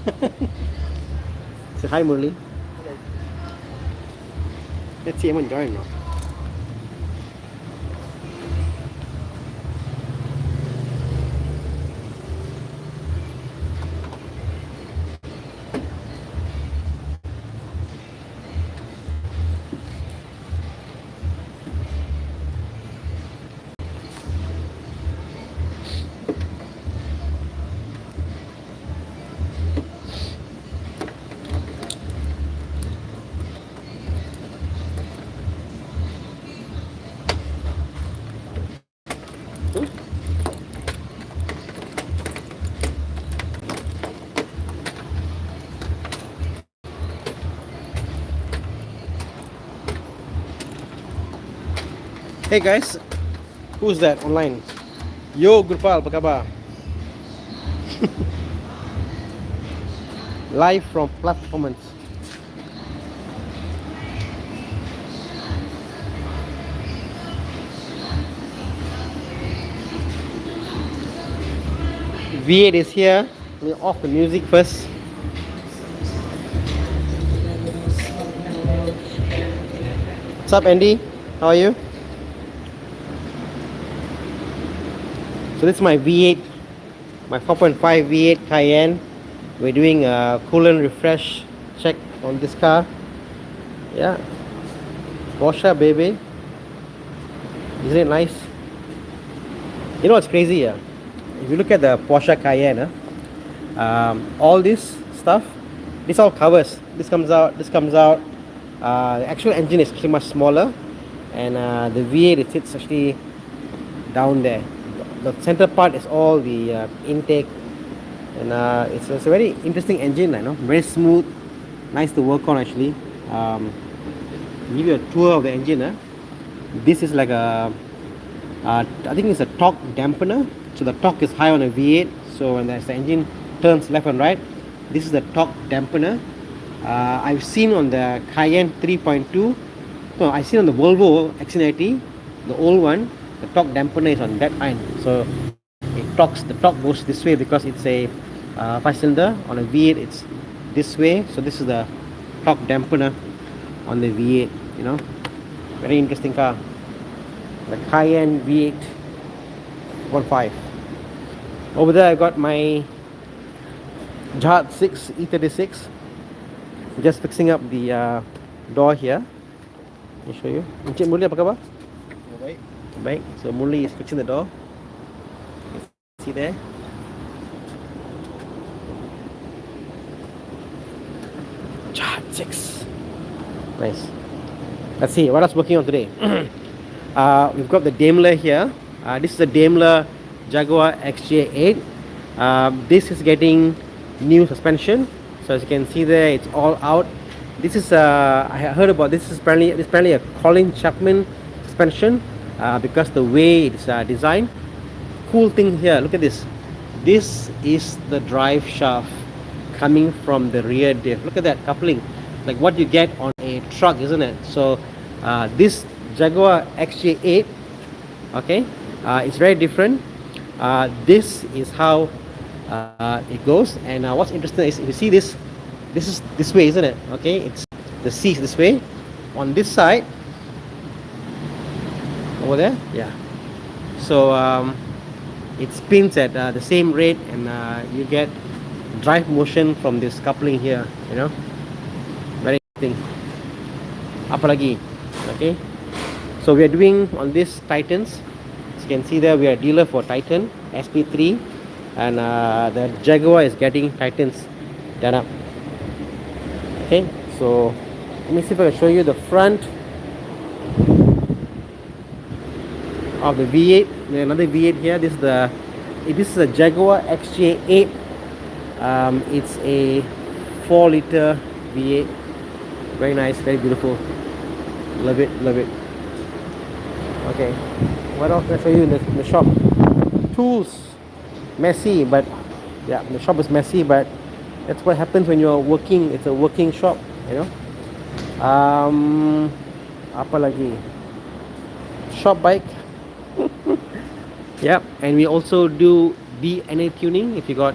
Say hi, Murli. Let's see him join now. Hey guys, who's that online? Yo, Gurpal, apa khabar? Live from Plus Performance. V8 is here. Let me off the music first. What's up, Andy? How are you? So this is my V8, my 4.5 V8 Cayenne. We're doing a coolant refresh check on this car. Yeah, Porsche baby. Isn't it nice? You know what's crazy? Yeah, if you look at the Porsche Cayenne, all this stuff, this all covers. This comes out. This comes out. The actual engine is actually much smaller, and the V8 it sits actually down there. The center part is all the intake, and it's a very interesting engine. I know, very smooth, nice to work on actually. Give you a tour of the engine. This is like a, I think it's a torque dampener. So the torque is high on a V8. So when the engine turns left and right, this is the torque dampener. I've seen on the Cayenne 3.2. No, I've seen on the Volvo XC90, the old one. The torque dampener is on that end, so the torque goes this way because it's a 5-cylinder. On a V8 it's this way, so this is the torque dampener on the V8. You know, very interesting car, the Cayenne V8 1.5. Over there I got my Jihad 6 E36. Just fixing up the door here. Let me show you. Encik Murli, apa khabar? Baik, so Murli is fixing the door. See there? Jihad 6. Nice. Let's see, what else working on today? We've got the Daimler here. This is the Daimler Jaguar XJ8. This is getting new suspension. So as you can see there, it's all out. This is, I heard about this, is apparently a Colin Chapman suspension. Because the way it's designed. Cool thing here, look at this. This is the drive shaft coming from the rear diff. Look at that coupling, like what you get on a truck, isn't it? So this Jaguar XJ8, okay, it's very different. This is how it goes. And what's interesting is if you see this is this way, isn't it? Okay, it's the seat this way. On this side, over there, yeah, so it spins at the same rate, and you get drive motion from this coupling here, you know, very interesting. Apalagi, okay, so we are doing on this Titans. As you can see there, we are a dealer for Titan SP3, and the Jaguar is getting Titans done up. Okay, so let me see if I can show you the front of the V8. Another V8 here. This is a Jaguar XJ8. It's a 4-liter V8. Very nice, very beautiful. Love it, love it. Okay, what else can I show you in the shop? Tools, messy, but yeah, the shop is messy, but that's what happens when you're working. It's a working shop, you know. Apa lagi? Shop bike. Yep, and we also do DNA tuning. If you got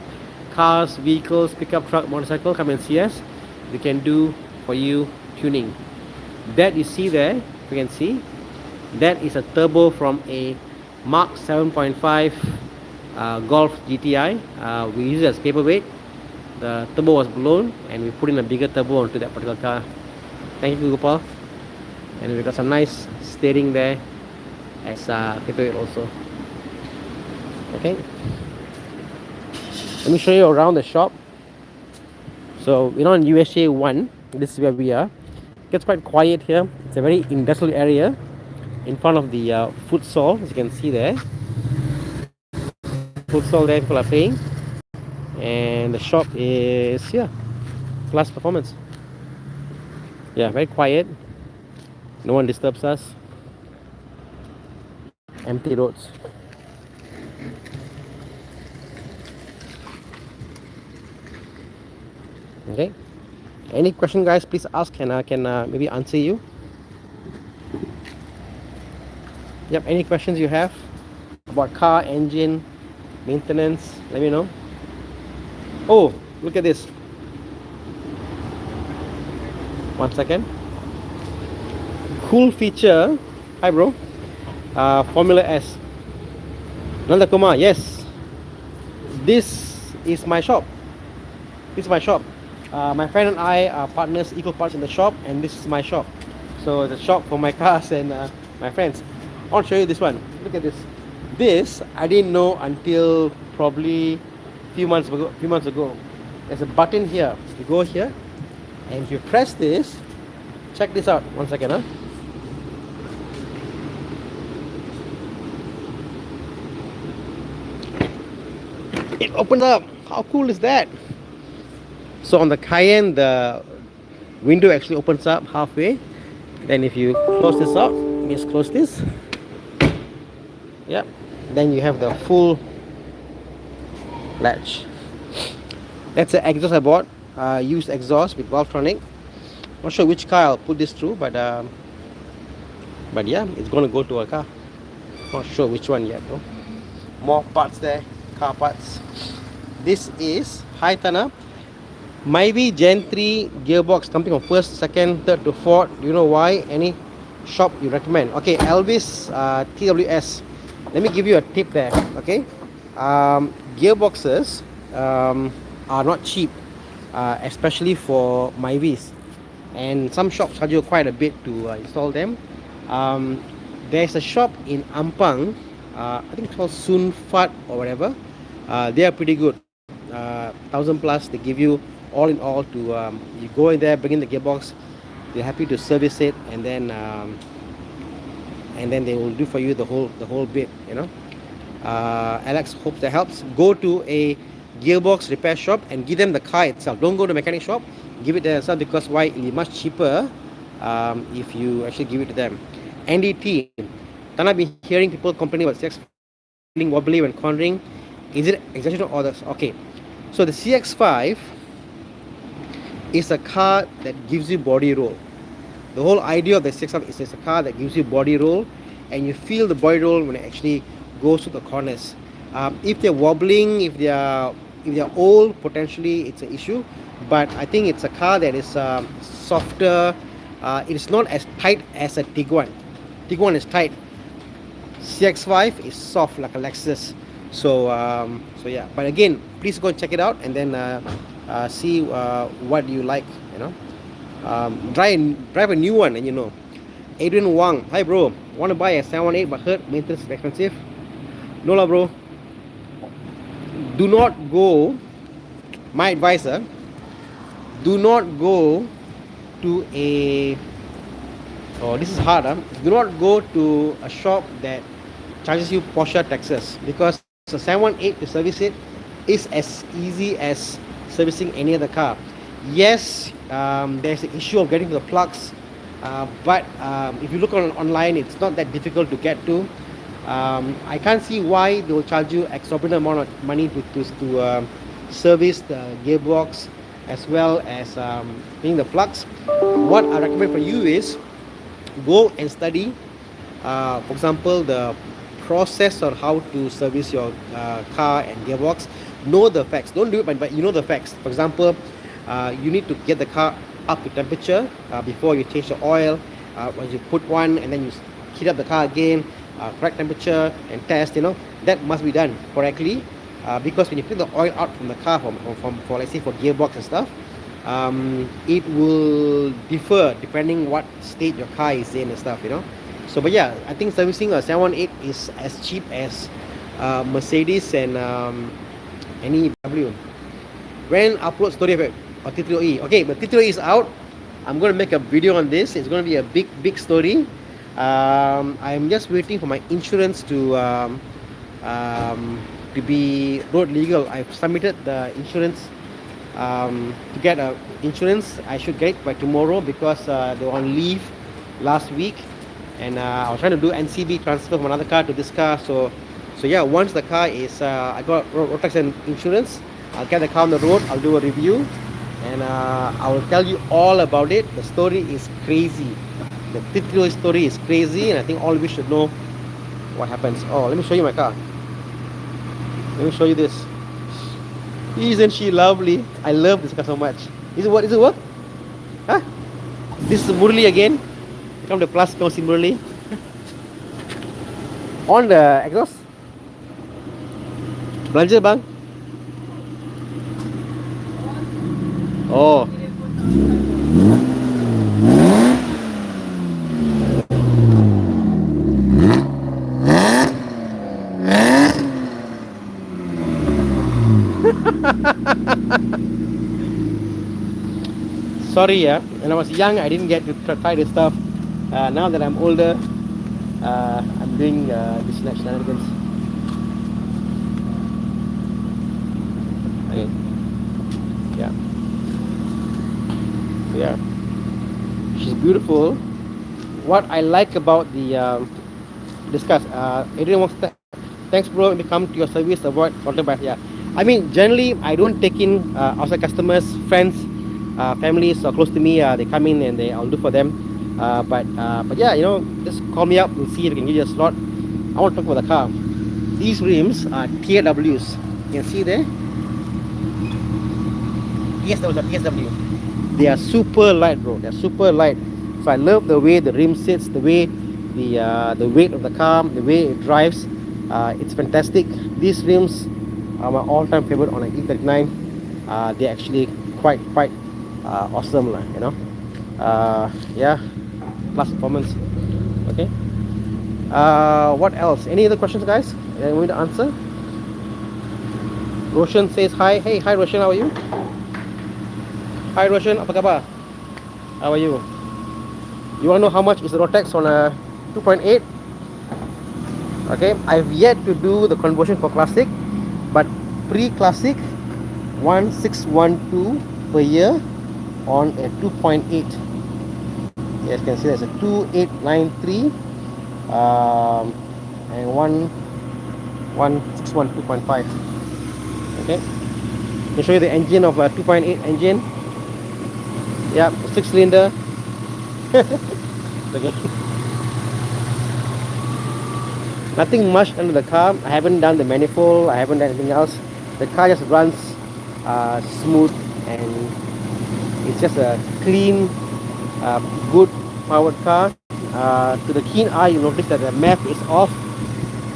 cars, vehicles, pickup truck, motorcycle, come and see us. We can do for you tuning. That you see there, you can see, that is a turbo from a Mark 7.5 Golf GTI. We use it as paperweight. The turbo was blown and we put in a bigger turbo onto that particular car. Thank you, Gopal. And we got some nice steering there as paperweight also. Okay, let me show you around the shop. So we're on USA 1. This is where we are. It gets quite quiet here. It's a very industrial area in front of the food stall, as you can see there. Food stall there, people are paying. And the shop is here, Plus Performance. Yeah, very quiet. No one disturbs us. Empty roads. Okay. Any question, guys? Please ask, and I can maybe answer you. Yep. Any questions you have about car, engine, maintenance? Let me know. Oh, look at this. 1 second. Cool feature. Hi, bro. Formula S. Nanda Kumar. Yes. This is my shop. This is my shop. My friend and I are partners, equal parts in the shop, and this is my shop. So it's a shop for my cars and my friends. I'll show you this one. Look at this. This I didn't know until probably few months ago. There's a button here. You go here, and if you press this, check this out. 1 second, huh? It opens up. How cool is that? So on the Cayenne, the window actually opens up halfway. Then if you close this up, just close this. Yep. Then you have the full latch. That's the exhaust I bought. Used exhaust with Valvetronic. Not sure which car I'll put this through, but yeah, it's gonna go to a car. Not sure which one yet though. More parts there, car parts. This is Thana. Myvi Gen 3 gearbox, something from first, second, third to fourth. Do you know why? Any shop you recommend? Okay, Elvis TWS. Let me give you a tip there. Okay, gearboxes are not cheap, especially for Myvis, and some shops charge you quite a bit to install them. There's a shop in Ampang, I think it's called Sun Fat or whatever. They are pretty good. 1,000 plus. They give you all in all to you go in there, bring in the gearbox. They're happy to service it, and then they will do for you the whole bit. You know. Alex, hope that helps. Go to a gearbox repair shop and give them the car itself. Don't go to a mechanic shop. Give it themselves, because why? It'll be much cheaper if you actually give it to them. NDT. Thana, been hearing people complaining about CX feeling wobbly when cornering. Is it exaggeration or others? Okay. So the CX-5 is a car that gives you body roll. The whole idea of the CX-5 is it's a car that gives you body roll, and you feel the body roll when it actually goes to the corners. If they're wobbling, if they're old, potentially it's an issue. But I think it's a car that is softer. It is not as tight as a Tiguan. Tiguan is tight. CX-5 is soft like a Lexus. So yeah. But again, please go and check it out, and then see what you like. You know, drive a new one, and you know. Adrian Wang, hi bro. Want to buy a 718, but heard maintenance is expensive. No lah, bro. Do not go. My advisor. Do not go to a. Oh, this is hard, huh? Do not go to a shop that charges you Porsche taxes, because a 718 to service it is as easy as servicing any other car. Yes, there's the issue of getting the plugs, but if you look online, it's not that difficult to get to. I can't see why they will charge you exorbitant amount of money to service the gearbox as well as cleaning the plugs. What I recommend for you is go and study, for example, the process on how to service your car and gearbox. know the facts. Don't do it, but you know the facts. For example, you need to get the car up to temperature before you change the oil. Once you put one and then you heat up the car again, correct temperature and test. You know that must be done correctly, because when you put the oil out from the car from for let's say for gearbox and stuff, it will differ depending what state your car is in and stuff. You know. So, but yeah, I think servicing a 718 is as cheap as Mercedes and any BMW. When upload story of it, or T3OE. Okay, but T3OE is out. I'm going to make a video on this. It's going to be a big story. I'm just waiting for my insurance to be road legal. I've submitted the insurance to get a insurance. I should get it by tomorrow because they were on leave last week, and I was trying to do NCB transfer from another car to this car. So yeah, once the car is I got road tax and insurance, I'll get the car on the road. I'll do a review, and I will tell you all about it. The story is crazy. The T3 story is crazy, and I think all of you should know what happens. Oh, let me show you my car. Let me show you this. Isn't she lovely? I love this car so much. Is it what? Is it what? Huh? This is Murli again. Come to plus, come see Murli. On the exhaust. Belanja bang. Oh. Sorry, yeah. When I was young, I didn't get to try this stuff. Now that I'm older, I'm doing this shenanigans. Okay. Yeah. Yeah. She's beautiful. What I like about the discuss. Adrian wants to thanks, bro. Let me come to your service. Avoid contact by. Yeah. I mean, generally, I don't take in outside customers, friends, families are close to me. They come in and I'll do for them. But yeah, you know, just call me up. We'll see if we can give you a slot. I want to talk about the car. These rims are TWs. You can see there. Yes, there was a PSW. They are super light, bro. They're super light. So I love the way the rim sits, the way the weight of the car, the way it drives. It's fantastic. These rims are my all-time favorite on an E39. They're actually quite awesome, you know. Yeah, plus performance. Okay. What else? Any other questions, guys? You want me to answer? Roshan says hi. Hey, hi Roshan, how are you? Hi Roshan, apa khabar? How are you? You want to know how much is the road tax on a 2.8? Okay, I've yet to do the conversion for classic, but pre-classic 1612 per year on a 2.8. Yes, you can see there's a 2893 and 1161 2.5. Okay, let me show you the engine of a 2.8 engine. Yeah, 6-cylinder. Okay. Nothing much under the car. I haven't done the manifold. I haven't done anything else. The car just runs smooth, and it's just a clean, good powered car. To the keen eye, you notice that the map is off.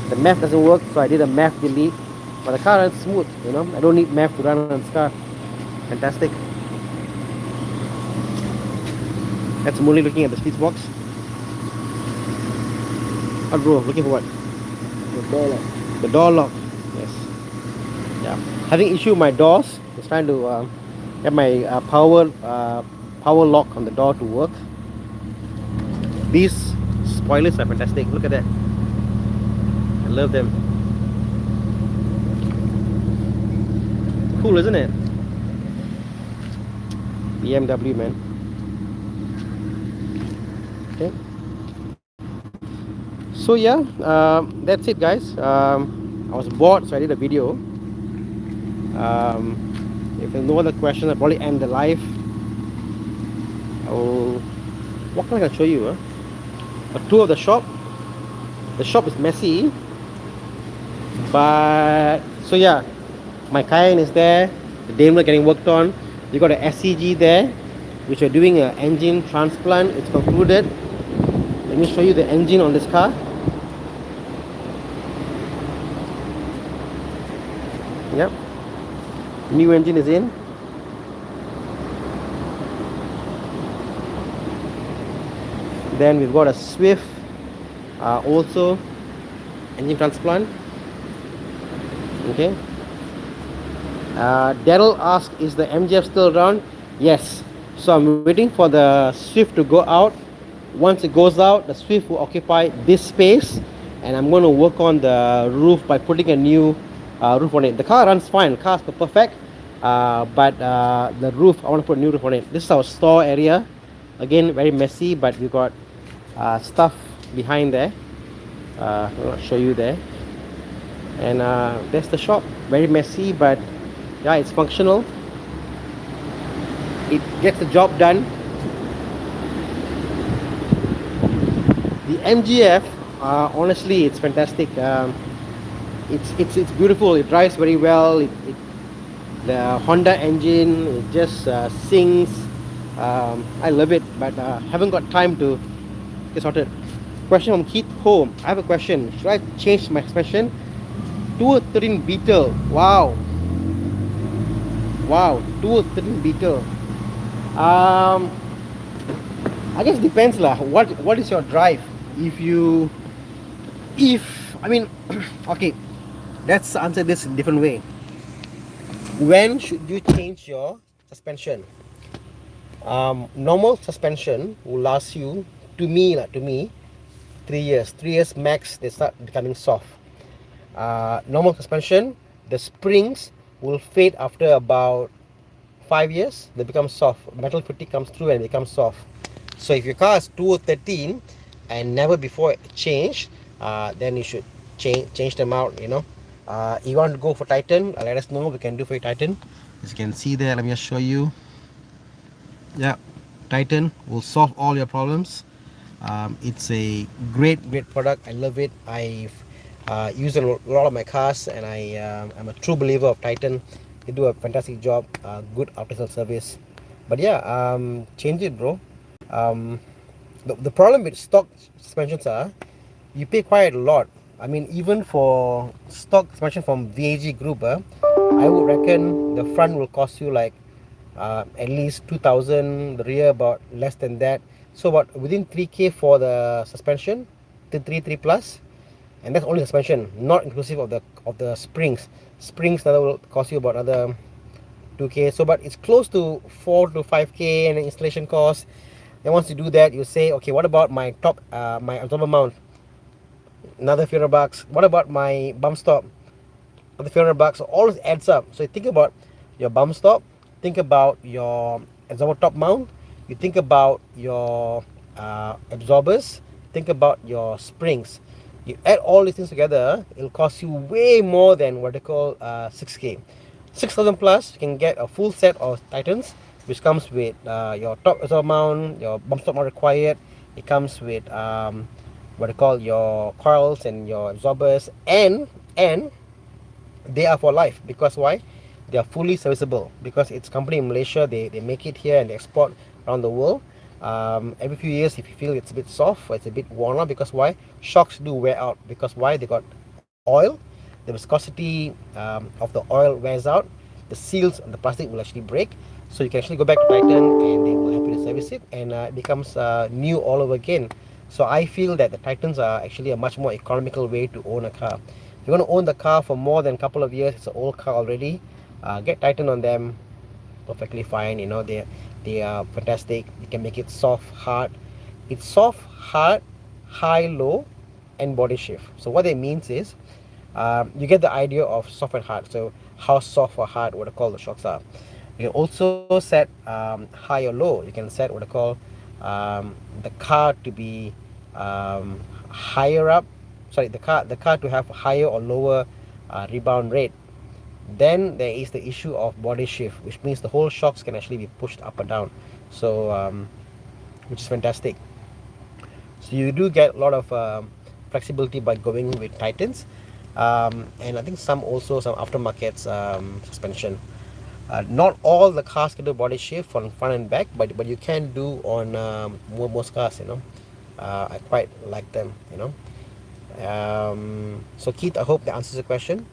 The map doesn't work, so I did a map delete. But the car runs smooth. You know, I don't need map to run on this car. Fantastic. That's Murli looking at the speed box. Oh, bro, looking for what? The door lock. The door lock. Yes. Yeah. Having issue with my doors. Just trying to get my power lock on the door to work. These spoilers are fantastic. Look at that. I love them. Cool, isn't it? BMW, man. Okay. So yeah, that's it, guys. I was bored, so I did a video. If there's no other questions, I'll probably end the live. What can I show you? A tour of the shop. The shop is messy, but so yeah, My Cayenne is there, the Daimler getting worked on. You got a SCG there, which are doing an engine transplant. It's concluded. Let me show you the engine on this car. Yep, new engine is in. Then we've got a Swift, also engine transplant. Okay. Daryl asked, is the MGF still around? Yes. So I'm waiting for the Swift to go out. Once it goes out, the Swift will occupy this space, and I'm going to work on the roof by putting a new roof on it. The car runs fine, the car's perfect, but the roof, I want to put a new roof on it. This is our store area. Again, very messy, but we got stuff behind there. I'll show you there. And there's the shop, very messy, but yeah, it's functional. It gets the job done. The MGF, honestly, it's fantastic. It's beautiful. It drives very well. The Honda engine, it just sings. I love it, but haven't got time to get sorted. Question from Keith Home. I have a question. Should I change my suspension? 213 Beetle. Wow. Wow, 213 Beetle. I guess depends lah. What is your drive? I mean, okay, let's answer this in a different way. When should you change your suspension? Normal suspension will last you, to me, 3 years. 3 years max, they start becoming soft. Normal suspension, the springs will fade after about 5 years. They become soft. Metal fatigue comes through and becomes soft. So if your car is 2013 and never before changed, then you should change them out. You want to go for Titan, let us know. We can do for you Titan. As you can see there, let me just show you. Yeah, Titan will solve all your problems. It's a great product. I love it. I've used it in a lot of my cars, and I'm a true believer of Titan. They do a fantastic job, good after sales service. But yeah, change it, bro. The problem with stock suspensions are you pay quite a lot. I mean, even for stock suspension from VAG Group, I would reckon the front will cost you like at least 2,000, the rear about less than that. So about within 3K for the suspension, to 3 plus, and that's only suspension, not inclusive of the springs. Springs that will cost you about another 2K. So but it's close to 4 to 5K and installation cost. Then once you do that, you say, okay, what about my top my absorber mount? Another few $100. What about my bump stop? Another few $100. So all this adds up. So you think about your bump stop, think about your absorber top mount, you think about your absorbers, think about your springs. You add all these things together, it'll cost you way more than what they call 6K. 6,000 plus, you can get a full set of Titans, which comes with your top absorber mount, your bump stop mount required. It comes with what they call your coils and your absorbers, and they are for life. Because why? They are fully serviceable, because it's company in Malaysia. They make it here and they export around the world. Every few years, if you feel it's a bit soft or it's a bit worn out, because why? Shocks do wear out. Because why? They got oil. The viscosity of the oil wears out. The seals on the plastic will actually break. So you can actually go back to Titan and they will help you to service it, and it becomes new all over again. So I feel that the Titans are actually a much more economical way to own a car. If you're going to own the car for more than a couple of years, it's an old car already, get Titan on them, perfectly fine. They are fantastic. You can make it soft, hard. It's soft, hard, high, low, and body shift. So what that means is you get the idea of soft and hard. So how soft or hard what I call the shocks are. You can also set high or low. You can set what I call the car to be higher up. Sorry, the car to have higher or lower rebound rate. Then there is the issue of body shift, which means the whole shocks can actually be pushed up and down. So which is fantastic. So you do get a lot of flexibility by going with Titans. And I think some also some aftermarket suspension. Not all the cars can do body shift from front and back, but you can do on most cars. I quite like them. So Keith, I hope that answers the question.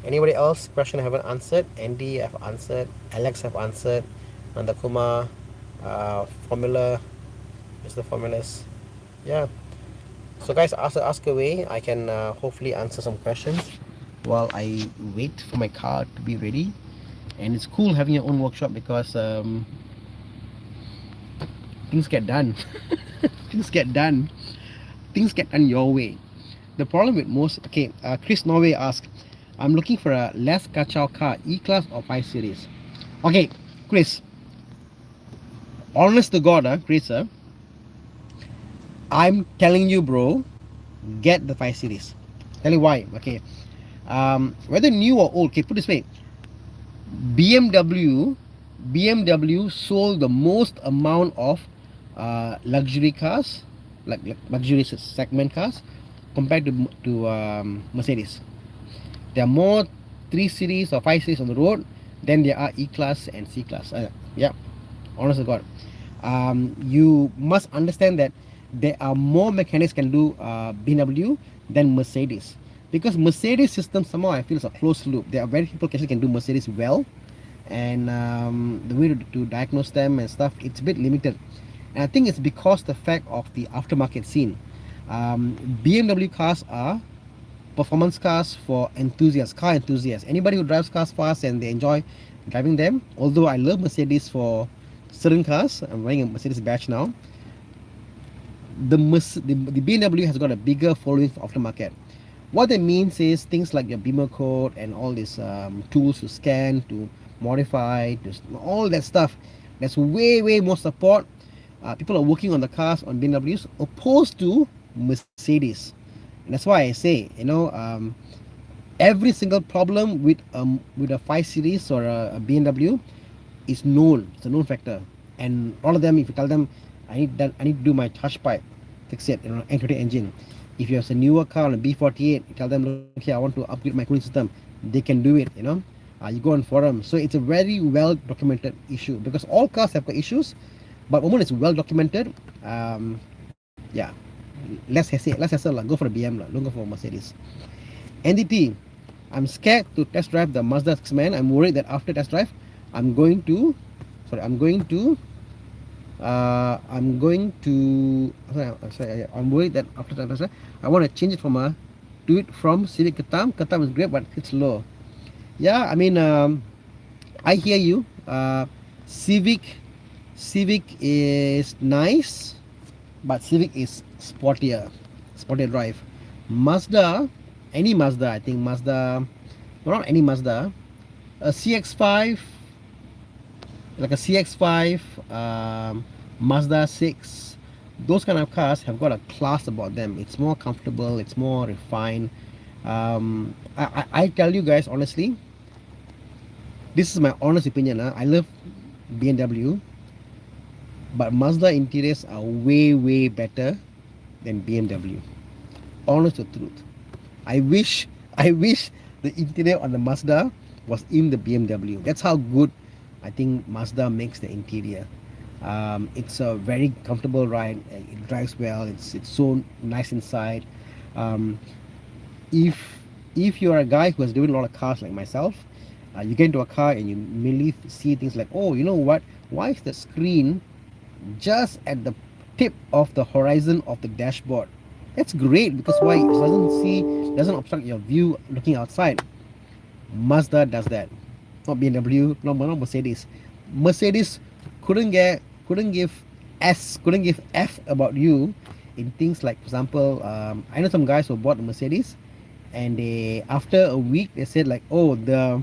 Anybody else question I haven't answered? Andy I've answered. Alex have answered. Nanda Kumar, Formula, Mr. Formulas. Yeah. So guys, ask away. I can hopefully answer some questions while I wait for my car to be ready. And it's cool having your own workshop because things get done. things get done. Things get done your way. The problem with most, okay, Chris Norway asked, I'm looking for a less kachao car, E-Class or 5 Series. Okay, Chris, honest to God, Chris, I'm telling you, bro, get the 5 Series. Tell you why, okay. Whether new or old, okay, put this way, BMW sold the most amount of luxury cars, like luxury segment cars, compared to Mercedes. There are more 3 Series or 5 Series on the road than there are E-Class and C-Class. Yeah, honest to God. You must understand that there are more mechanics can do BMW than Mercedes. Because Mercedes system somehow I feel is a closed loop. There are very few people actually can do Mercedes well. And the way to diagnose them and stuff, it's a bit limited. And I think it's because the fact of the aftermarket scene. BMW cars are performance cars for enthusiasts, car enthusiasts. Anybody who drives cars fast and they enjoy driving them. Although I love Mercedes for certain cars, I'm wearing a Mercedes badge now. The BMW has got a bigger following for aftermarket. What that means is things like your Beamer code and all these tools to scan, to modify, all that stuff. There's way more support. People are working on the cars on BMWs opposed to Mercedes. And that's why I say, every single problem with a 5 Series or a BMW is known. It's a known factor. And all of them, if you tell them, I need to do my charge pipe, fix it, integrate engine. If you have a newer car on a B48, you tell them, look here, I want to upgrade my cooling system. They can do it, you go on forums. So it's a very well documented issue because all cars have got issues, but when it's well documented, yeah, less hassle, go for a BM, don't go for a Mercedes. NDT, I'm scared to test drive the Mazda 6-man. I'm worried that after test drive, I'm worried that after test drive, I want to change it from Civic Ketam. Ketam is great, but it's low. Yeah, I mean, I hear you. Civic is nice, but Civic is sportier drive. Mazda, any Mazda, I think Mazda, not any Mazda, a CX-5, like a CX-5, Mazda 6, those kind of cars have got a class about them. It's more comfortable, it's more refined. I tell you guys honestly, this is my honest opinion. I love BMW, but Mazda interiors are way better than BMW. Honest to truth. I wish the interior on the Mazda was in the BMW. That's how good I think Mazda makes the interior. It's a very comfortable ride. It drives well. It's so nice inside. If you're a guy who has driven a lot of cars like myself, you get into a car and you immediately see things like, oh, you know what? Why is the screen just at the tip of the horizon of the dashboard? That's great because why? It doesn't obstruct your view looking outside. Mazda does that. Not BMW, not Mercedes. Mercedes couldn't give F about you in things like, for example, I know some guys who bought a Mercedes and they after a week they said like, oh, the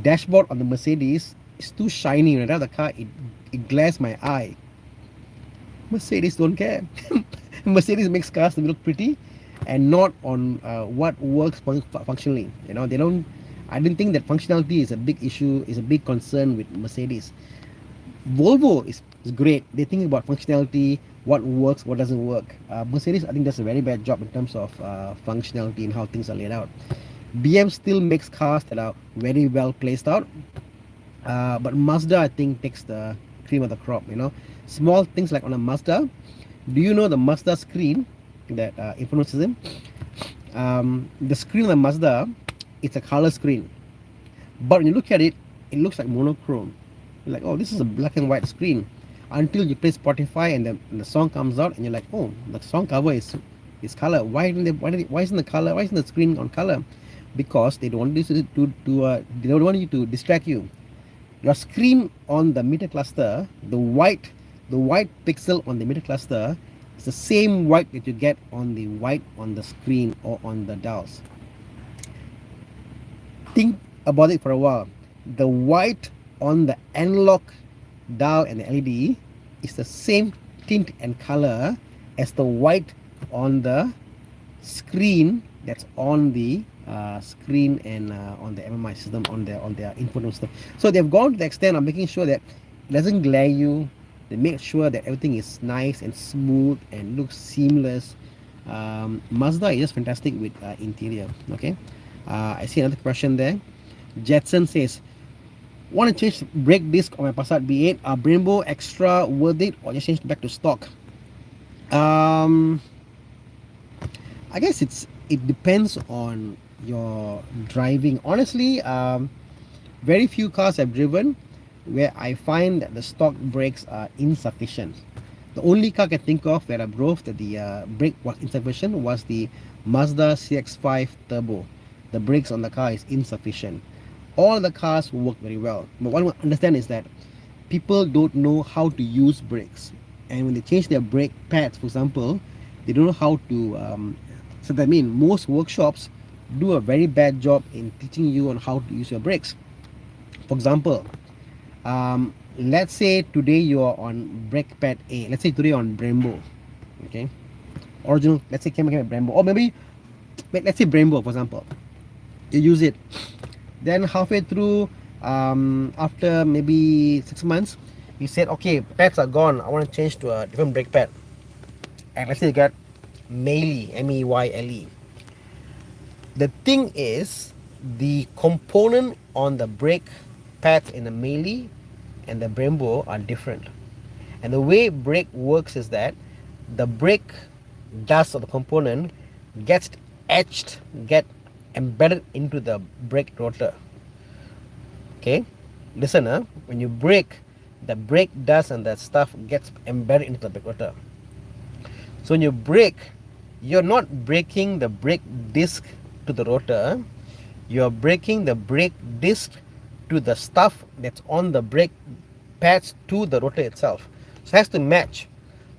dashboard on the Mercedes is too shiny. When I drive the car, it glares my eye. Mercedes don't care. Mercedes makes cars to look pretty and not on what works functionally. They don't. I didn't think that functionality is a big issue, is a big concern with Mercedes. Volvo is great. They think about functionality, what works, what doesn't work. Mercedes, I think, does a very bad job in terms of functionality and how things are laid out. BM still makes cars that are very well placed out, but Mazda, I think, takes the cream of the crop. Small things like on a Mazda. Do you know the Mazda screen that influences them? The screen on the Mazda, it's a color screen, but when you look at it, it looks like monochrome. You're like, oh, this is a black and white screen. Until you play Spotify and the song comes out, and you're like, oh, the song cover is color. Why isn't the color? Why isn't the screen on color? Because they don't want this they don't want you to distract you. Your screen on the meter cluster, the white pixel on the meter cluster is the same white that you get on the white on the screen or on the dials. Think about it for a while. The white on the analog dial and the LED is the same tint and color as the white on the screen that's on the screen and on the MMI system, on their input and stuff. So they've gone to the extent of making sure that it doesn't glare you. They make sure that everything is nice and smooth and looks seamless. Mazda is just fantastic with interior. Okay, I see another question there. Jetson says, want to change brake disc on my Passat B8? Are Brembo extra worth it, or just change back to stock? I guess it depends on your driving. Honestly, very few cars I've driven where I find that the stock brakes are insufficient. The only car I can think of where I drove that the brake was insufficient was the Mazda CX-5 Turbo. The brakes on the car is insufficient. All the cars work very well, but what I understand is that people don't know how to use brakes, and when they change their brake pads, for example, they don't know how to so that means most workshops do a very bad job in teaching you on how to use your brakes. For example, let's say today you are on brake pad A. Let's say today on Brembo, okay, original. Let's say came Brembo, or maybe let's say Brembo, for example. You use it, then halfway through, after maybe 6 months, you said, okay, pads are gone, I want to change to a different brake pad. And let's say you got Meyle, M-E-Y-L-E. The thing is, the component on the brake pads in the Meyle and the Brembo are different. And the way brake works is that the brake dust of the component gets etched, get embedded into the brake rotor. Okay, listen, when you brake, the brake dust and that stuff gets embedded into the brake rotor. So when you brake, you're not braking the brake disc to the rotor, you're braking the brake disc to the stuff that's on the brake pads to the rotor itself. So it has to match.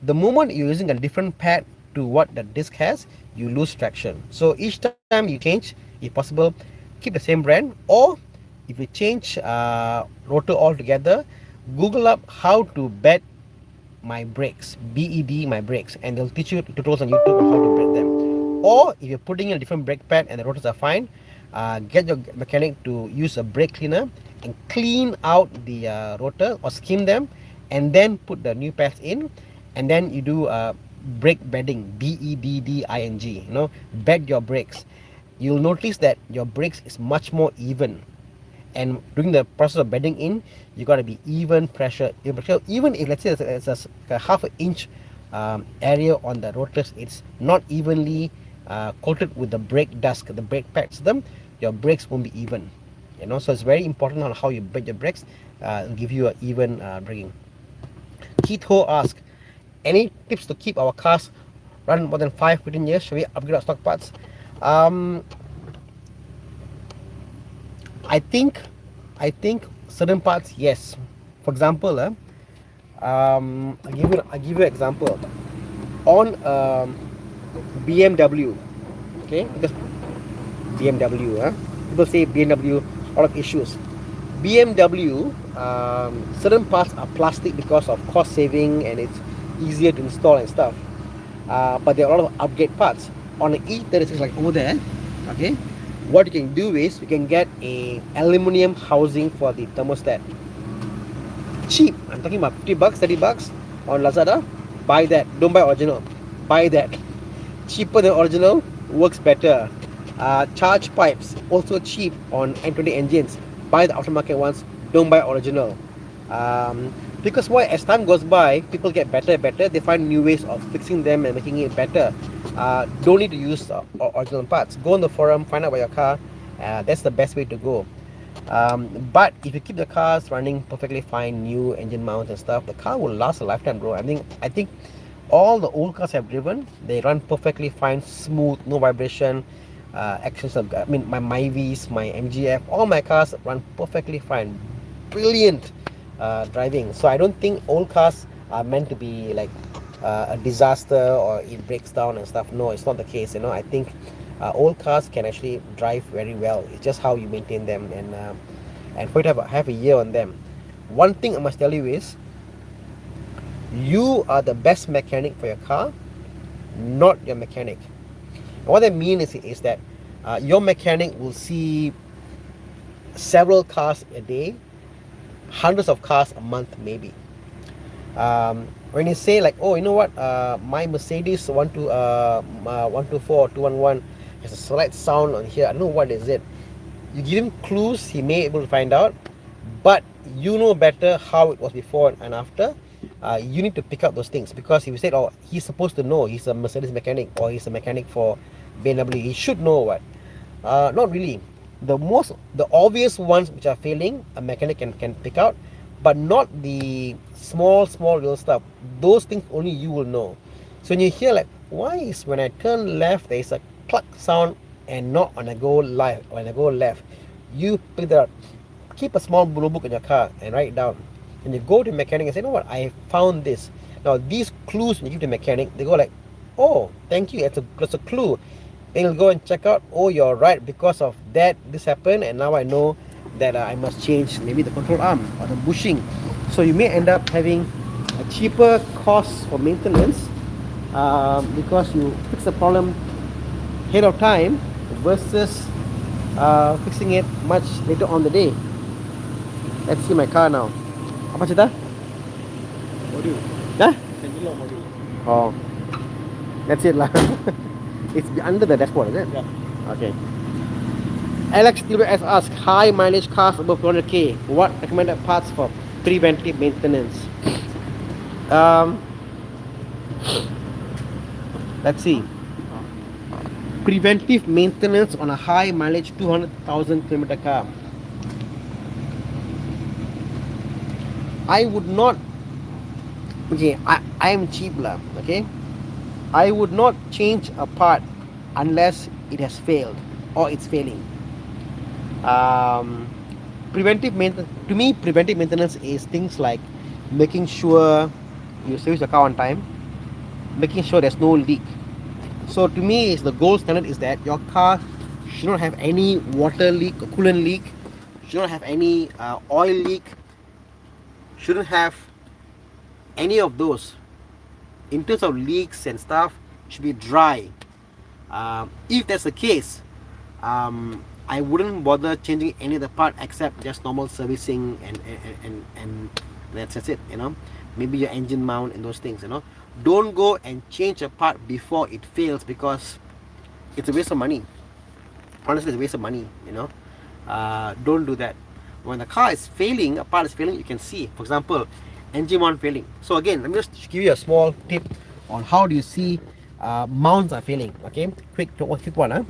The moment you're using a different pad to what the disc has, you lose traction. So each time you change, if possible, keep the same brand, or if you change rotor altogether, Google up how to bed my brakes, BED my brakes, and they'll teach you tutorials on YouTube on how to bed them. Or if you're putting in a different brake pad and the rotors are fine, get your mechanic to use a brake cleaner and clean out the rotor or skim them, and then put the new pads in, and then you do brake bedding, BEDDING, bed your brakes. You'll notice that your brakes is much more even, and during the process of bedding in, you got to be even pressure. Even if, let's say, it's a half an inch area on the rotors, it's not evenly coated with the brake dust, the brake pads, your brakes won't be even. So it's very important on how you bed your brakes. It'll give you an even braking. Keith Ho asks, any tips to keep our cars run more than 5-15 years? Should we upgrade our stock parts? I think certain parts, yes. For example, I'll give you an example. On BMW, okay, because BMW, people say BMW, a lot of issues. BMW, certain parts are plastic because of cost saving and it's easier to install and stuff. But there are a lot of upgrade parts. On the E36, like over there, okay, what you can do is you can get a aluminium housing for the thermostat. Cheap. I'm talking about $50, $30 on Lazada. buy that. Don't buy original. Buy that. Cheaper than original, works better. Charge pipes also cheap on N20 engines. Buy the aftermarket ones. Don't buy original. Because why? As time goes by, people get better and better. They find new ways of fixing them and making it better. Don't need to use original parts. Go on the forum, find out about your car. That's the best way to go. But if you keep the cars running perfectly fine, new engine mounts and stuff, the car will last a lifetime, bro. I think all the old cars I've driven, they run perfectly fine, smooth, no vibration. Actions of, I mean, my Myvis, my MGF, all my cars run perfectly fine, brilliant driving. So I don't think old cars are meant to be like a disaster or it breaks down and stuff. No, it's not the case. I think old cars can actually drive very well. It's just how you maintain them, and for you to have a year on them. One thing I must tell you is, you are the best mechanic for your car, not your mechanic. And what I mean is that your mechanic will see several cars a day, hundreds of cars a month maybe. When you say like, oh, you know what, my Mercedes 124 or 211 has a slight sound on here, I don't know what is it. You give him clues, he may be able to find out, but you know better how it was before and after. You need to pick up those things, because if you said, oh, he's supposed to know, he's a Mercedes mechanic or he's a mechanic for BMW, he should know what. Not really. The obvious ones which are failing, a mechanic can pick out, but not the small little stuff. Those things only you will know. So when you hear like, why is when I turn left there is a cluck sound and not when I go left, you pick that up. Keep a small blue book in your car and write it down. And you go to the mechanic and say, you know what, I found this. Now these clues, when you give the mechanic, they go like, oh, thank you, that's a clue. Then you'll go and check out, oh, you're right, because of that this happened, and now I know that I must change maybe the control arm or the bushing. So you may end up having a cheaper cost for maintenance, because you fix the problem ahead of time versus fixing it much later on the day. Let's see my car now. Apa cerita? Module. Huh? Engine lock module. Oh, that's it lah. It's under the dashboard, is it? Yeah. Okay. Alex TWS asks, high mileage cars above 200k, what recommended parts for preventive maintenance? Let's see. Preventive maintenance on a high mileage 200,000 kilometer car. I would not, okay, I am cheap lah, okay? I would not change a part unless it has failed or it's failing. Preventive maintenance, to me, preventive maintenance is things like making sure you service your car on time, making sure there's no leak. So to me, the gold standard is that your car should not have any water leak or coolant leak, should not have any oil leak, shouldn't have any of those. In terms of leaks and stuff, should be dry. If that's the case, I wouldn't bother changing any of the part except just normal servicing and that's it, maybe your engine mount and those things. Don't go and change a part before it fails, because it's a waste of money. Honestly, it's a waste of money. Don't do that. When the car is failing, a part is failing, you can see, for example, engine mount failing. So again, let me just give you a small tip on how do you see mounts are failing. Okay, quick one.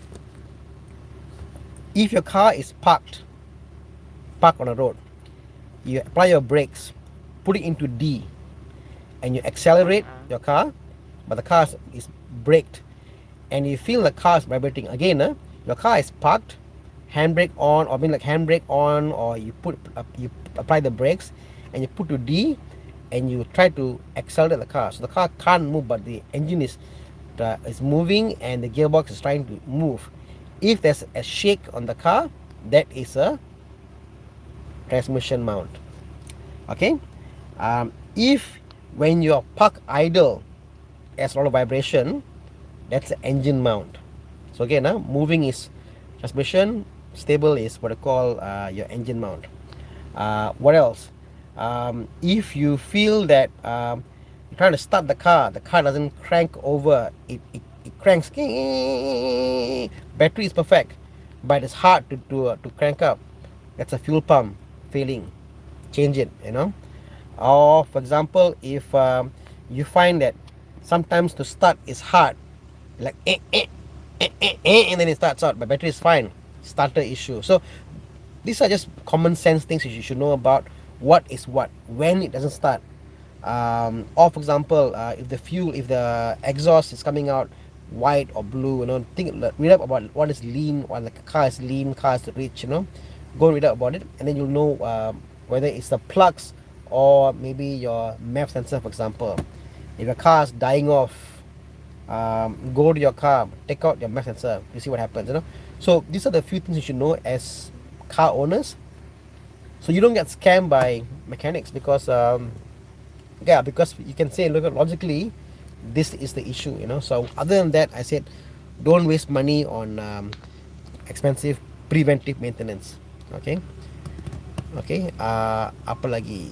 If your car is parked on a road, you apply your brakes, put it into D, and you accelerate your car, but the car is braked, and you feel the car is vibrating. Again, your car is parked, handbrake on, or handbrake on, or you apply the brakes and you put to D and you try to accelerate the car. So the car can't move, but the engine is moving and the gearbox is trying to move. If there's a shake on the car, that is a transmission mount. Okay. If when you're parked idle, there's a lot of vibration, that's the engine mount. So again, moving is transmission, stable is what I call your engine mount. What else? If you feel that trying to start the car doesn't crank over. It cranks. Battery is perfect, but it's hard to crank up. That's a fuel pump failing. Change it, you know. Or for example, if you find that sometimes to start is hard, like and then it starts out, but battery is fine. Starter issue. So these are just common sense things you should know about what is what when it doesn't start. Or for example, if the exhaust is coming out white or blue, you know, read up about what is lean, or like a car is lean, car is rich, you know, go and read up about it, and then you'll know whether it's the plugs or maybe your map sensor. For example, if your car is dying off, go to your car, take out your map sensor, you see what happens, you know. So these are the few things you should know as car owners, so you don't get scammed by mechanics, because yeah, because you can say, look at logically, this is the issue, you know. So other than that, I said don't waste money on expensive preventive maintenance. Okay. Okay, apa lagi,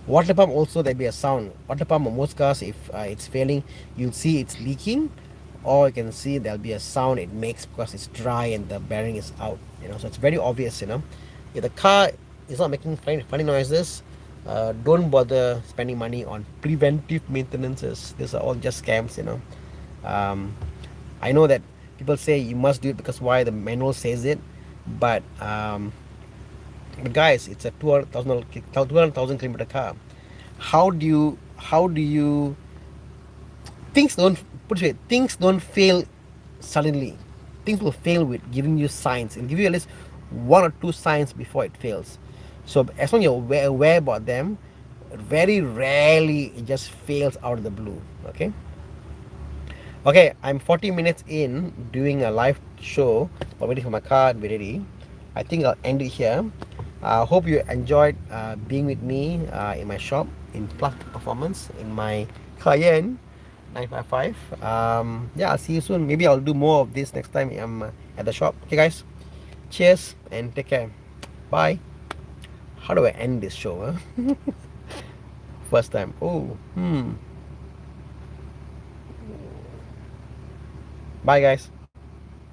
water pump also, there be a sound. Water pump on most cars, if it's failing, you'll see it's leaking, or you can see there'll be a sound it makes because it's dry and the bearing is out, you know. So it's very obvious, you know. If the car is not making funny noises, don't bother spending money on preventive maintenances. These are all just scams, you know. um, I know that people say you must do it because why the manual says it, but guys, it's a 200,000 kilometer car. How do you things don't put it this way, things don't fail suddenly. Things will fail with giving you signs. It'll give you at least one or two signs before it fails. So as long as you're aware about them, very rarely it just fails out of the blue. Okay. Okay, I'm 40 minutes in doing a live show, but waiting for my car to be ready. I think I'll end it here. Hope you enjoyed being with me in my shop in Plug Performance in my Cayenne 955. Yeah, I'll see you soon. Maybe I'll do more of this next time I'm at the shop. Okay, guys. Cheers and take care. Bye. How do I end this show? Huh? First time. Oh, Bye, guys.